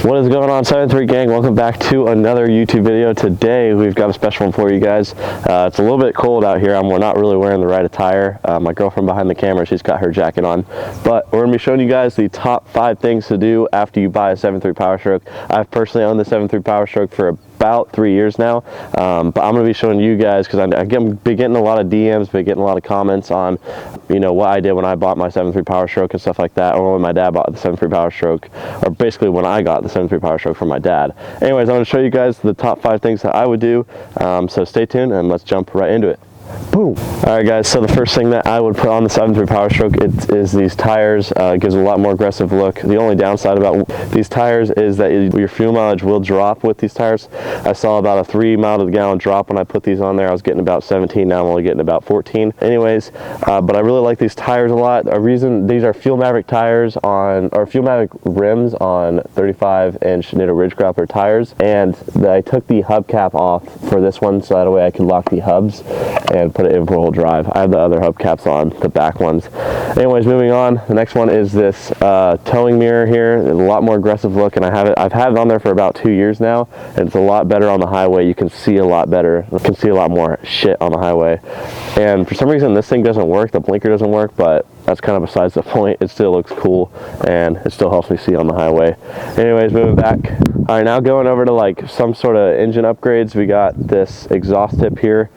What is going on, 7-3 gang? Welcome back to another YouTube video. Today we've got a special one for you guys. It's a little bit cold out here. We're not really wearing the right attire. My girlfriend behind the camera, she's got her jacket on. But we're going to be showing you guys the top 5 things to do after you buy a 7-3 Powerstroke. I've personally owned the 7-3 Powerstroke for about 3 years now, but I'm going to be showing you guys because I've been getting a lot of DMs, been getting a lot of comments on, you know, what I did when I bought my 7-3 Powerstroke and stuff like that, or when my dad bought the 7-3 Powerstroke, or basically when I got the 7-3 Powerstroke from my dad. Anyways, I'm going to show you guys the top 5 things that I would do, so stay tuned and let's jump right into it. Boom. Alright guys, so the first thing that I would put on the 7-3 Powerstroke is these tires. It gives a lot more aggressive look. The only downside about these tires is that your fuel mileage will drop with these tires. I saw about a 3 mile to the gallon drop when I put these on there. I was getting about 17, now I'm only getting about 14. Anyways, but I really like these tires a lot. A reason, these are Fuel Maverick tires on, or Fuel Maverick rims on 35-inch Nitto Ridge Grappler tires, and I took the hubcap off for this one so that way I could lock the hubs and put it in four-wheel drive. I have the other hubcaps on, the back ones. Anyways, moving on, the next one is this towing mirror here. It's a lot more aggressive look, and I've had it on there for about 2 years now, and it's a lot better on the highway. You can see a lot better. You can see a lot more shit on the highway. And for some reason, this thing doesn't work. The blinker doesn't work, but that's kind of besides the point. It still looks cool, and it still helps me see on the highway. Anyways, moving back. All right, now going over to like some sort of engine upgrades. We got this exhaust tip here.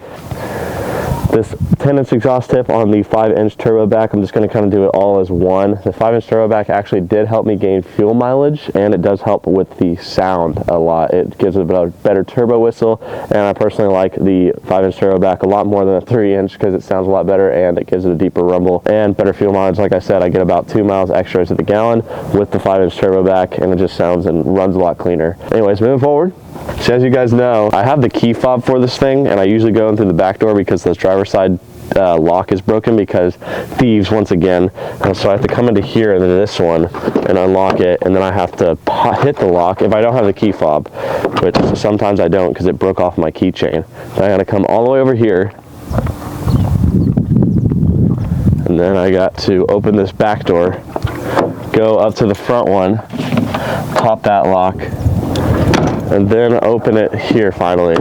This 10-inch exhaust tip on the 5-inch turbo back. I'm just going to kind of do it all as one. The 5-inch turbo back actually did help me gain fuel mileage, and it does help with the sound a lot. It gives it a better turbo whistle, and I personally like the 5-inch turbo back a lot more than a 3-inch because it sounds a lot better and it gives it a deeper rumble and better fuel mileage. Like I said, I get about 2 miles extra to the gallon with the 5-inch turbo back, and it just sounds and runs a lot cleaner. Anyways, moving forward. So as you guys know, I have the key fob for this thing, and I usually go in through the back door because the driver's side lock is broken because thieves, once again. So I have to come into here and then this one and unlock it, and then I have to hit the lock if I don't have the key fob, which sometimes I don't because it broke off my keychain. So I got to come all the way over here, and then I got to open this back door, go up to the front one, pop that lock, and then open it here finally.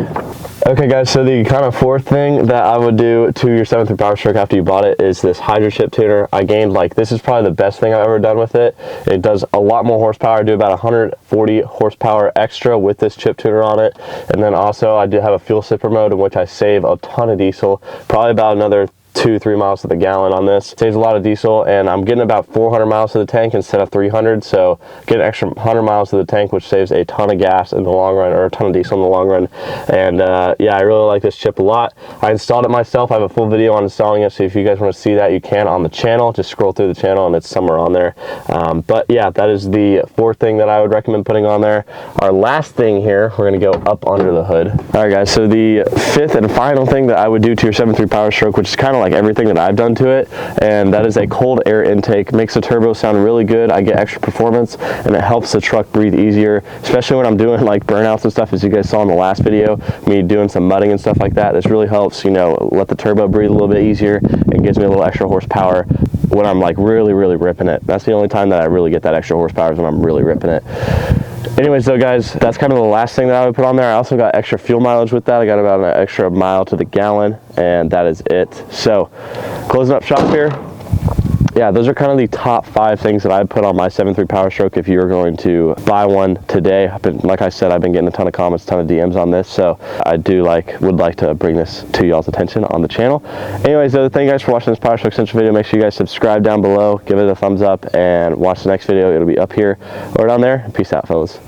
Okay guys, so the kind of fourth thing that I would do to your 7-3 Powerstroke after you bought it is this Hydrachip tuner. I gained, like, this is probably the best thing I've ever done with it. It does a lot more horsepower. I do about 140 horsepower extra with this chip tuner on it. And then also I do have a fuel sipper mode in which I save a ton of diesel, probably about another 2-3 miles to the gallon on this. Saves a lot of diesel, and I'm getting about 400 miles to the tank instead of 300, so get an extra 100 miles to the tank, which saves a ton of gas in the long run, or a ton of diesel in the long run. And yeah, I really like this chip a lot. I installed it myself. I have a full video on installing it, so if you guys want to see that, you can on the channel. Just scroll through the channel and it's somewhere on there. But yeah, that is the fourth thing that I would recommend putting on there. Our last thing here, we're going to go up under the hood. All right guys, so the fifth and final thing that I would do to your 7-3 Powerstroke, which is kind of like everything that I've done to it, and that is a cold air intake. Makes the turbo sound really good. I get extra performance, and it helps the truck breathe easier, especially when I'm doing like burnouts and stuff, as you guys saw in the last video, me doing some mudding and stuff like that. This really helps, you know, let the turbo breathe a little bit easier and gives me a little extra horsepower when I'm like really ripping it. That's the only time that I really get that extra horsepower, is when I'm really ripping it. Anyways though guys, that's kind of the last thing that I would put on there. I also got extra fuel mileage with that. I got about an extra mile to the gallon, and that is it. So closing up shop here. Yeah, those are kind of the top 5 things that I put on my 7-3 Powerstroke if you were going to buy one today. Like I said, I've been getting a ton of comments, a ton of DMs on this, so I would like to bring this to y'all's attention on the channel. Anyways, thank you guys for watching this Powerstroke Central video. Make sure you guys subscribe down below, give it a thumbs up, and watch the next video. It'll be up here or down there. Peace out, fellas.